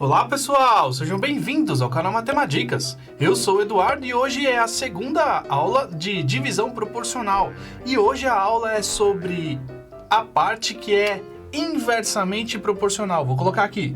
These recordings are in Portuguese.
Olá pessoal, sejam bem-vindos ao canal Matemadicas. Eu sou o Eduardo e hoje é a segunda aula de divisão proporcional. E hoje a aula é sobre a parte que é inversamente proporcional. Vou colocar aqui.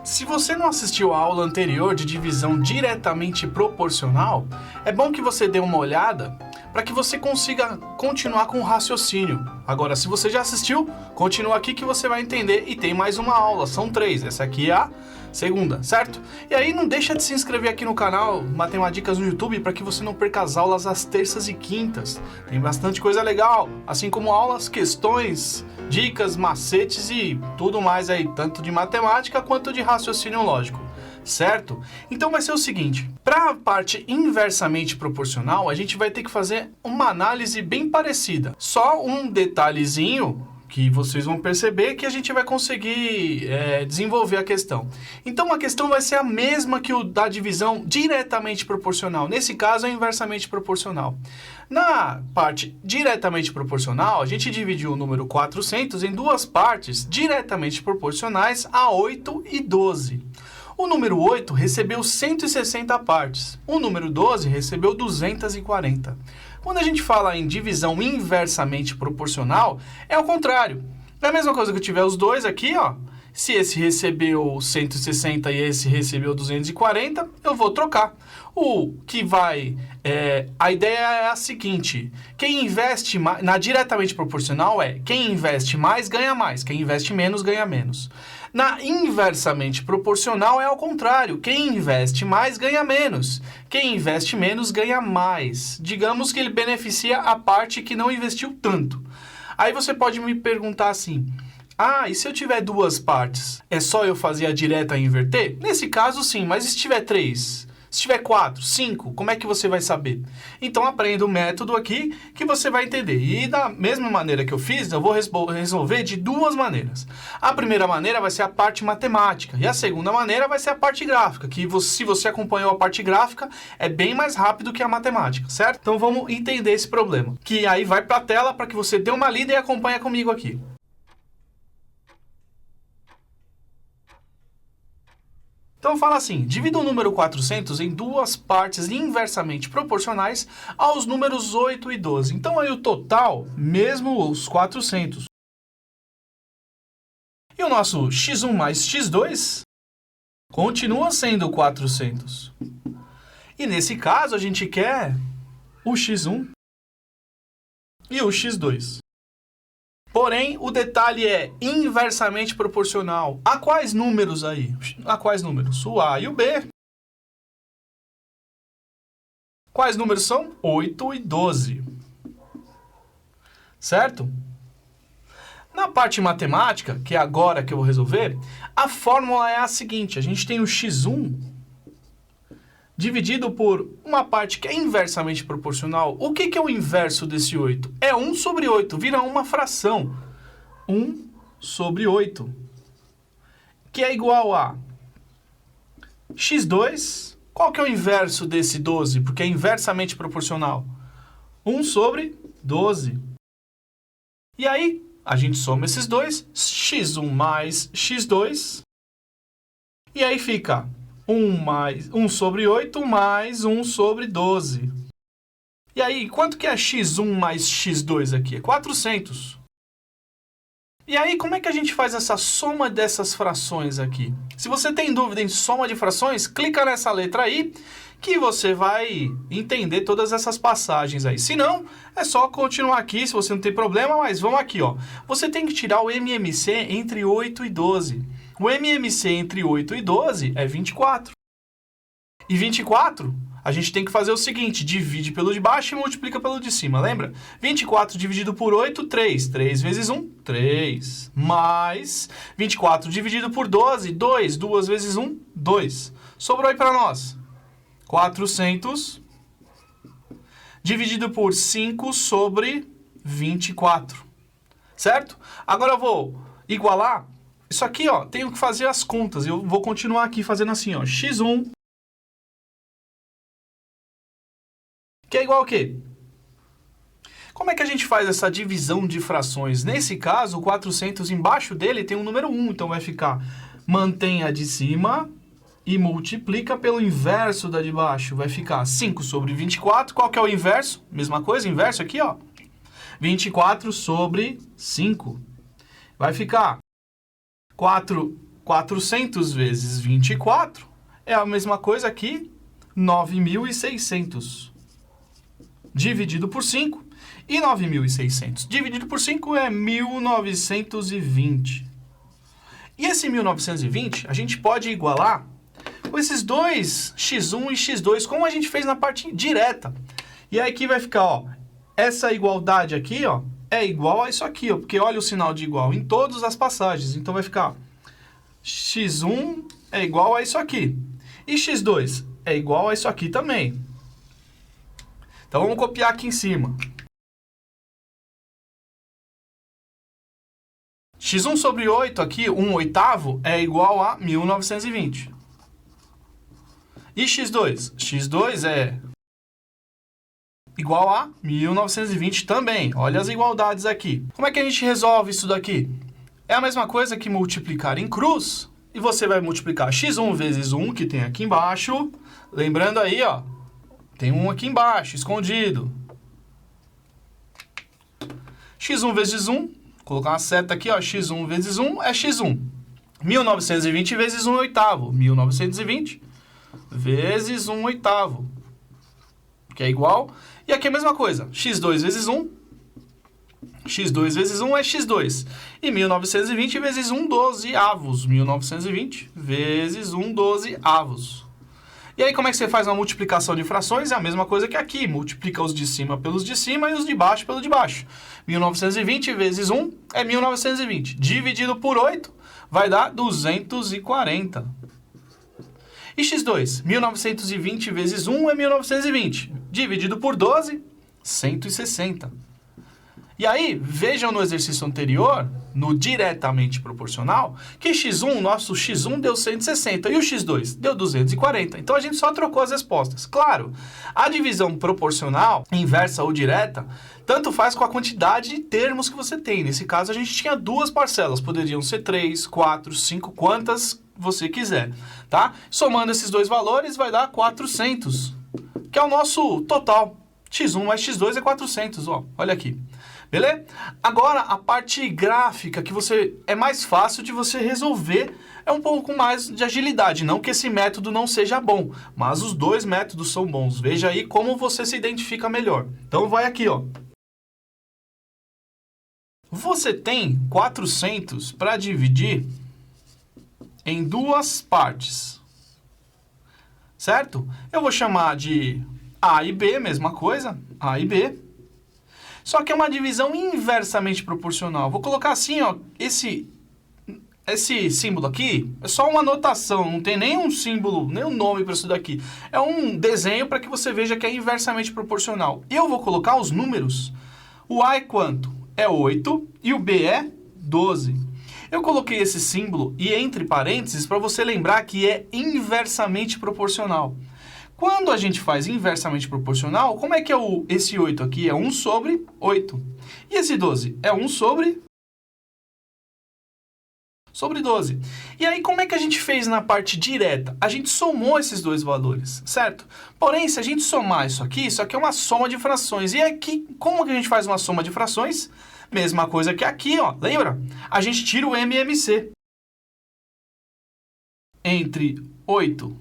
Se você não assistiu a aula anterior de divisão diretamente proporcional, é bom que você dê uma olhada para que você consiga continuar com o raciocínio. Agora, se você já assistiu, continua aqui que você vai entender e tem mais uma aula, são 3. Essa aqui é a segunda, certo? E aí não deixa de se inscrever aqui no canal Matemadicas no YouTube para que você não perca as aulas às terças e quintas. Tem bastante coisa legal, assim como aulas, questões, dicas, macetes e tudo mais aí, tanto de matemática quanto de raciocínio lógico. Certo? Então vai ser o seguinte, para a parte inversamente proporcional, a gente vai ter que fazer uma análise bem parecida. Só um detalhezinho que vocês vão perceber que a gente vai conseguir desenvolver a questão. Então a questão vai ser a mesma que o da divisão diretamente proporcional. Nesse caso é inversamente proporcional. Na parte diretamente proporcional, a gente dividiu o número 400 em duas partes diretamente proporcionais a 8 e 12. O número 8 recebeu 160 partes, o número 12 recebeu 240. Quando a gente fala em divisão inversamente proporcional, é o contrário. É a mesma coisa que eu tiver os dois aqui, ó. Se esse recebeu 160 e esse recebeu 240, eu vou trocar. A ideia é a seguinte, quem investe mais, na diretamente proporcional quem investe mais ganha mais, quem investe menos ganha menos. Na inversamente proporcional é ao contrário, quem investe mais ganha menos, quem investe menos ganha mais. Digamos que ele beneficia a parte que não investiu tanto. Aí você pode me perguntar assim, e se eu tiver duas partes, é só eu fazer a direta e inverter? Nesse caso sim, mas e se tiver 3? Se tiver 4, 5, como é que você vai saber? Então aprenda o método aqui que você vai entender. E da mesma maneira que eu fiz, eu vou resolver de duas maneiras. A primeira maneira vai ser a parte matemática e a segunda maneira vai ser a parte gráfica, que se você acompanhou a parte gráfica, é bem mais rápido que a matemática, certo? Então vamos entender esse problema, que aí vai para a tela para que você dê uma lida e acompanhe comigo aqui. Então fala assim, divida o número 400 em duas partes inversamente proporcionais aos números 8 e 12. Então aí o total, mesmo os 400. E o nosso x1 mais x2 continua sendo 400. E nesse caso a gente quer o x1 e o x2. Porém, o detalhe é inversamente proporcional. A quais números aí? A quais números? O A e o B. Quais números são? 8 e 12. Certo? Na parte matemática, que é agora que eu vou resolver, a fórmula é a seguinte. A gente tem o x1 dividido por uma parte que é inversamente proporcional. O que é o inverso desse 8? É 1 sobre 8, vira uma fração. 1 sobre 8, que é igual a x2. Qual que é o inverso desse 12? Porque é inversamente proporcional. 1 sobre 12. E aí, a gente soma esses dois, x1 mais x2, e aí fica 1 sobre 8 mais 1 sobre 12. E aí, quanto que é x1 mais x2 aqui? É 400. E aí, como é que a gente faz essa soma dessas frações aqui? Se você tem dúvida em soma de frações, clica nessa letra aí, que você vai entender todas essas passagens aí. Se não, é só continuar aqui, se você não tem problema, mas vamos aqui, ó. Você tem que tirar o MMC entre 8 e 12. O MMC entre 8 e 12 é 24. E 24, a gente tem que fazer o seguinte, divide pelo de baixo e multiplica pelo de cima, lembra? 24 dividido por 8, 3. 3 vezes 1, 3. Mais 24 dividido por 12, 2. 2 vezes 1, 2. Sobrou aí para nós 400 dividido por 5 sobre 24. Certo? Agora eu vou igualar. Isso aqui, ó, tenho que fazer as contas. Eu vou continuar aqui fazendo assim, ó, x1, que é igual a quê? Como é que a gente faz essa divisão de frações? Nesse caso, o 400 embaixo dele tem o número 1, então vai ficar, mantém a de cima e multiplica pelo inverso da de baixo. Vai ficar 5 sobre 24, qual que é o inverso? Mesma coisa, inverso aqui, ó. 24 sobre 5. Vai ficar 400 vezes 24, é a mesma coisa aqui, 9.600. Dividido por 5. E 9.600 dividido por 5 é 1.920. E esse 1.920 a gente pode igualar com esses dois x1 e x2, como a gente fez na parte direta. E aí aqui vai ficar, ó, essa igualdade aqui, ó, é igual a isso aqui, ó, porque olha o sinal de igual em todas as passagens. Então vai ficar x1 é igual a isso aqui. E x2 é igual a isso aqui também. Então vamos copiar aqui em cima. x1 sobre 8 aqui, 1/8, é igual a 1.920. E x2? x2 é igual a 1.920 também. Olha as igualdades aqui. Como é que a gente resolve isso daqui? É a mesma coisa que multiplicar em cruz. E você vai multiplicar x1 vezes 1, que tem aqui embaixo. Lembrando aí, ó, tem um aqui embaixo, escondido. x1 vezes 1. Colocar uma seta aqui, ó, x1 vezes 1 é x1. 1920 vezes 1/8. 1920 vezes 1/8. Que é igual. E aqui é a mesma coisa. x2 vezes 1. x2 vezes 1 é x2. E 1920 vezes 1/12. 1920 vezes 1/12. E aí, como é que você faz uma multiplicação de frações? É a mesma coisa que aqui. Multiplica os de cima pelos de cima e os de baixo pelo de baixo. 1920 vezes 1 é 1920. Dividido por 8 vai dar 240. E x2? 1920 vezes 1 é 1920. Dividido por 12, 160. E aí, vejam no exercício anterior, no diretamente proporcional, que x1, nosso x1 deu 160 e o x2 deu 240. Então, a gente só trocou as respostas. Claro, a divisão proporcional, inversa ou direta, tanto faz com a quantidade de termos que você tem. Nesse caso, a gente tinha duas parcelas. Poderiam ser 3, 4, 5, quantas você quiser, tá? Somando esses dois valores, vai dar 400, que é o nosso total. x1 mais x2 é 400, ó. Olha aqui. Beleza? Agora, a parte gráfica, que é mais fácil de você resolver, é um pouco mais de agilidade. Não que esse método não seja bom, mas os dois métodos são bons. Veja aí como você se identifica melhor. Então, vai aqui, ó. Você tem 400 para dividir em duas partes, certo? Eu vou chamar de A e B, mesma coisa, A e B. Só que é uma divisão inversamente proporcional. Vou colocar assim, ó, esse símbolo aqui é só uma anotação, não tem nenhum símbolo, nenhum nome para isso daqui. É um desenho para que você veja que é inversamente proporcional. Eu vou colocar os números. O A é quanto? É 8 e o B é 12. Eu coloquei esse símbolo e entre parênteses para você lembrar que é inversamente proporcional. Quando a gente faz inversamente proporcional, como é que é esse 8 aqui? É 1 sobre 8. E esse 12? É 1 sobre 12. E aí, como é que a gente fez na parte direta? A gente somou esses dois valores, certo? Porém, se a gente somar isso aqui é uma soma de frações. E aqui, como que a gente faz uma soma de frações? Mesma coisa que aqui, ó. Lembra? A gente tira o MMC. Entre 8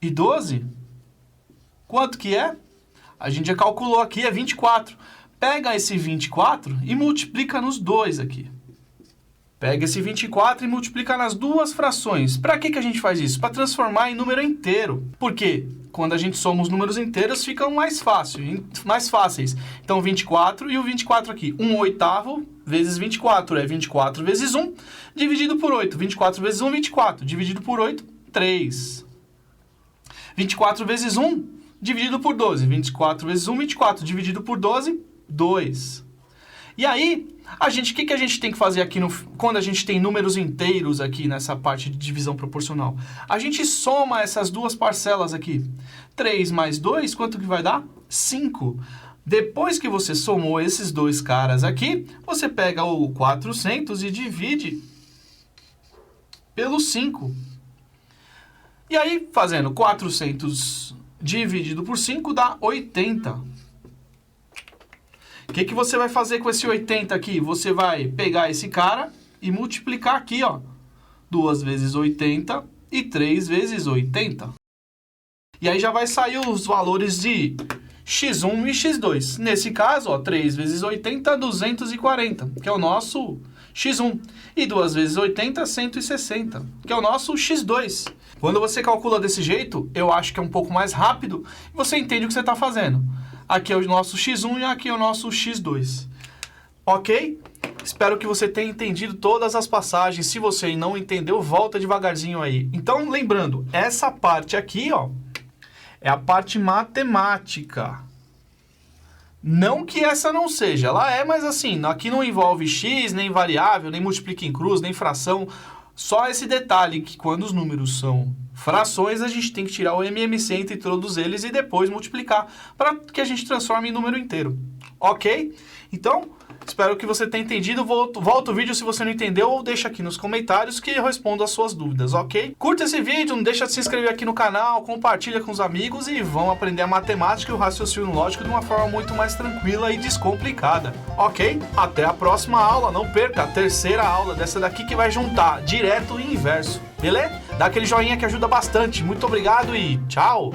e 12, quanto que é? A gente já calculou aqui, é 24. Pega esse 24 e multiplica nos dois aqui. Pega esse 24 e multiplica nas duas frações. Para que a gente faz isso? Para transformar em número inteiro. Por quê? Quando a gente soma os números inteiros, ficam mais fáceis. Então, 24 e o 24 aqui. 1/8 vezes 24 é 24 vezes 1, dividido por 8. 24 vezes 1, 24. Dividido por 8, 3. 24 vezes 1, dividido por 12. 24 vezes 1, 24. Dividido por 12, 2. E aí, o que a gente tem que fazer aqui quando a gente tem números inteiros aqui nessa parte de divisão proporcional? A gente soma essas duas parcelas aqui. 3 mais 2, quanto que vai dar? 5. Depois que você somou esses dois caras aqui, você pega o 400 e divide pelo 5. E aí, fazendo 400 dividido por 5 dá 80. O que você vai fazer com esse 80 aqui? Você vai pegar esse cara e multiplicar aqui, ó. 2 vezes 80 e 3 vezes 80. E aí já vai sair os valores de x1 e x2. Nesse caso, ó, 3 vezes 80, 240, que é o nosso x1. E 2 vezes 80, 160, que é o nosso x2. Quando você calcula desse jeito, eu acho que é um pouco mais rápido e você entende o que você está fazendo. Aqui é o nosso x1 e aqui é o nosso x2. Ok? Espero que você tenha entendido todas as passagens. Se você não entendeu, volta devagarzinho aí. Então, lembrando, essa parte aqui, ó, é a parte matemática. Não que essa não seja, ela é, mas assim, aqui não envolve x, nem variável, nem multiplica em cruz, nem fração. Só esse detalhe que quando os números são frações, a gente tem que tirar o MMC entre todos eles e depois multiplicar para que a gente transforme em número inteiro. Ok? Então, espero que você tenha entendido. Volta o vídeo se você não entendeu ou deixa aqui nos comentários que eu respondo as suas dúvidas, ok? Curta esse vídeo, não deixa de se inscrever aqui no canal, compartilha com os amigos e vão aprender a matemática e o raciocínio lógico de uma forma muito mais tranquila e descomplicada, ok? Até a próxima aula, não perca a terceira aula dessa daqui que vai juntar direto e inverso, beleza? Dá aquele joinha que ajuda bastante. Muito obrigado e tchau!